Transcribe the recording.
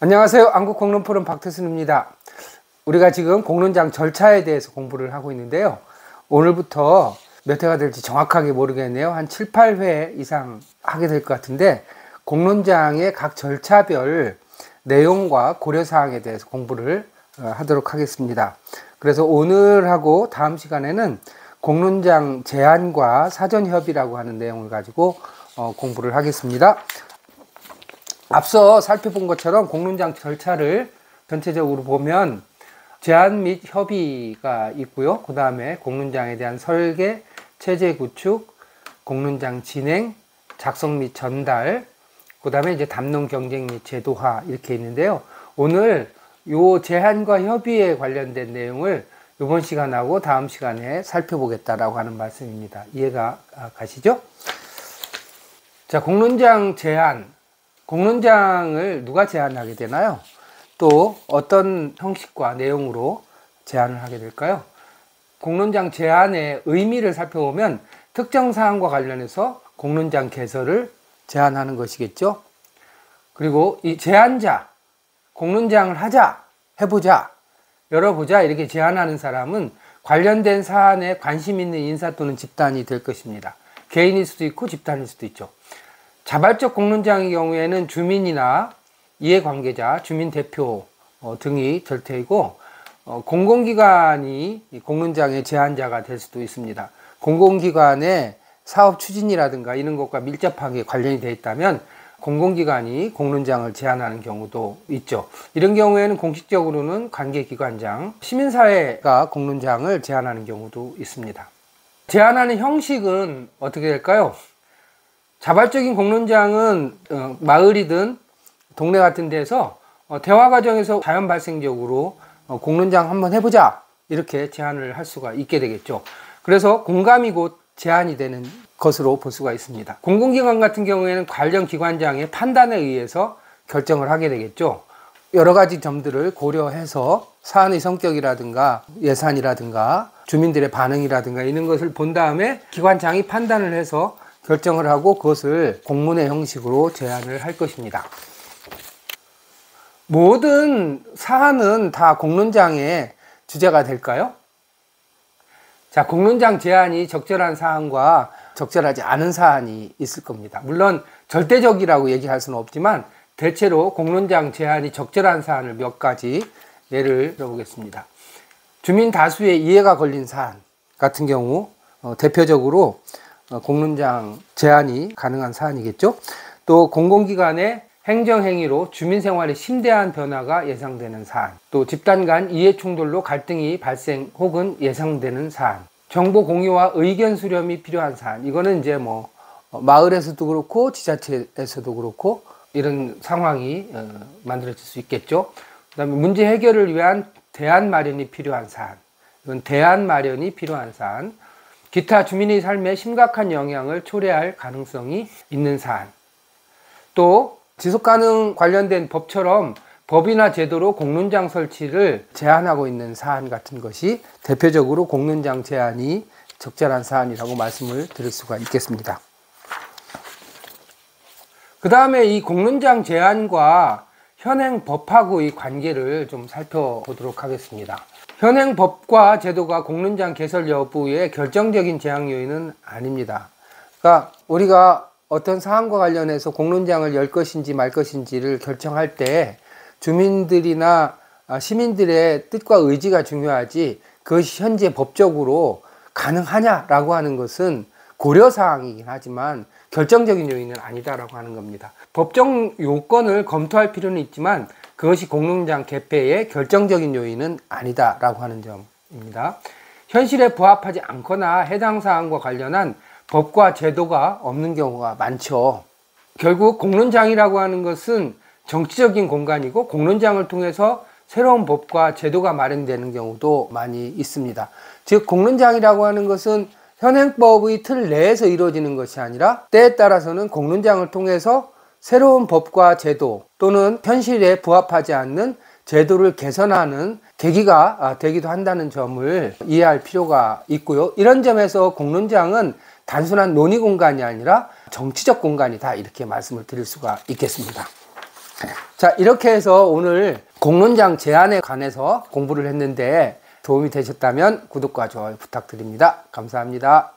안녕하세요. 한국공론포럼 박태순입니다. 우리가 지금 공론장 절차에 대해서 공부를 하고 있는데요. 오늘부터 몇 회가 될지 정확하게 모르겠네요. 한 7, 8회 이상 하게 될 것 같은데, 공론장의 각 절차별 내용과 고려사항에 대해서 공부를 하도록 하겠습니다. 그래서 오늘하고 다음 시간에는 공론장 제안과 사전협의라고 하는 내용을 가지고 공부를 하겠습니다. 앞서 살펴본 것처럼 공론장 절차를 전체적으로 보면 제안 및 협의가 있고요. 그 다음에 공론장에 대한 설계, 체제 구축, 공론장 진행, 작성 및 전달, 그 다음에 이제 담론 경쟁 및 제도화 이렇게 있는데요. 오늘 요 제안과 협의에 관련된 내용을 이번 시간하고 다음 시간에 살펴보겠다라고 하는 말씀입니다. 이해가 가시죠? 자, 공론장 제안. 공론장을 누가 제안하게 되나요? 또 어떤 형식과 내용으로 제안을 하게 될까요? 공론장 제안의 의미를 살펴보면 특정 사항과 관련해서 공론장 개설을 제안하는 것이겠죠. 그리고 이 제안자, 공론장을 하자, 해보자, 열어보자 이렇게 제안하는 사람은 관련된 사안에 관심 있는 인사 또는 집단이 될 것입니다. 개인일 수도 있고 집단일 수도 있죠. 자발적 공론장의 경우에는 주민이나 이해관계자, 주민대표 등이 될 테이고, 공공기관이 공론장의 제안자가 될 수도 있습니다. 공공기관의 사업 추진이라든가 이런 것과 밀접하게 관련이 되어 있다면 공공기관이 공론장을 제안하는 경우도 있죠. 이런 경우에는 공식적으로는 관계기관장, 시민사회가 공론장을 제안하는 경우도 있습니다. 제안하는 형식은 어떻게 될까요? 자발적인 공론장은 마을이든 동네 같은 데서 대화 과정에서 자연 발생적으로 공론장 한번 해보자 이렇게 제안을 할 수가 있게 되겠죠. 그래서 공감이 곧 제안이 되는 것으로 볼 수가 있습니다. 공공기관 같은 경우에는 관련 기관장의 판단에 의해서 결정을 하게 되겠죠. 여러 가지 점들을 고려해서 사안의 성격이라든가 예산이라든가 주민들의 반응이라든가 이런 것을 본 다음에 기관장이 판단을 해서 결정을 하고 그것을 공문의 형식으로 제안을 할 것입니다. 모든 사안은 다 공론장의 주제가 될까요? 자, 공론장 제안이 적절한 사안과 적절하지 않은 사안이 있을 겁니다. 물론 절대적이라고 얘기할 수는 없지만 대체로 공론장 제안이 적절한 사안을 몇 가지 예를 들어보겠습니다. 주민 다수의 이해가 걸린 사안 같은 경우 대표적으로 공론장 제안이 가능한 사안이겠죠. 또 공공기관의 행정행위로 주민생활에 심대한 변화가 예상되는 사안, 또 집단 간 이해충돌로 갈등이 발생 혹은 예상되는 사안, 정보 공유와 의견 수렴이 필요한 사안. 이거는 이제 마을에서도 그렇고 지자체에서도 그렇고 이런 상황이 만들어질 수 있겠죠. 그 다음에 문제 해결을 위한 대안 마련이 필요한 사안. 이건 대안 마련이 필요한 사안. 기타 주민의 삶에 심각한 영향을 초래할 가능성이 있는 사안. 또 지속가능 관련된 법처럼 법이나 제도로 공론장 설치를 제안하고 있는 사안 같은 것이 대표적으로 공론장 제안이 적절한 사안이라고 말씀을 드릴 수가 있겠습니다. 그 다음에 이 공론장 제안과 현행 법하고의 관계를 좀 살펴보도록 하겠습니다. 현행 법과 제도가 공론장 개설 여부의 결정적인 제한 요인은 아닙니다. 그러니까 우리가 어떤 사안과 관련해서 공론장을 열 것인지 말 것인지를 결정할 때 주민들이나 시민들의 뜻과 의지가 중요하지 그것이 현재 법적으로 가능하냐라고 하는 것은 고려사항이긴 하지만 결정적인 요인은 아니다라고 하는 겁니다. 법적 요건을 검토할 필요는 있지만 그것이 공론장 개폐의 결정적인 요인은 아니다라고 하는 점입니다. 현실에 부합하지 않거나 해당 사항과 관련한 법과 제도가 없는 경우가 많죠. 결국 공론장이라고 하는 것은 정치적인 공간이고 공론장을 통해서 새로운 법과 제도가 마련되는 경우도 많이 있습니다. 즉 공론장이라고 하는 것은 현행법의 틀 내에서 이루어지는 것이 아니라 때에 따라서는 공론장을 통해서 새로운 법과 제도 또는 현실에 부합하지 않는 제도를 개선하는 계기가 되기도 한다는 점을 이해할 필요가 있고요. 이런 점에서 공론장은 단순한 논의 공간이 아니라 정치적 공간이다 이렇게 말씀을 드릴 수가 있겠습니다. 자, 이렇게 해서 오늘 공론장 제안에 관해서 공부를 했는데 도움이 되셨다면 구독과 좋아요 부탁드립니다. 감사합니다.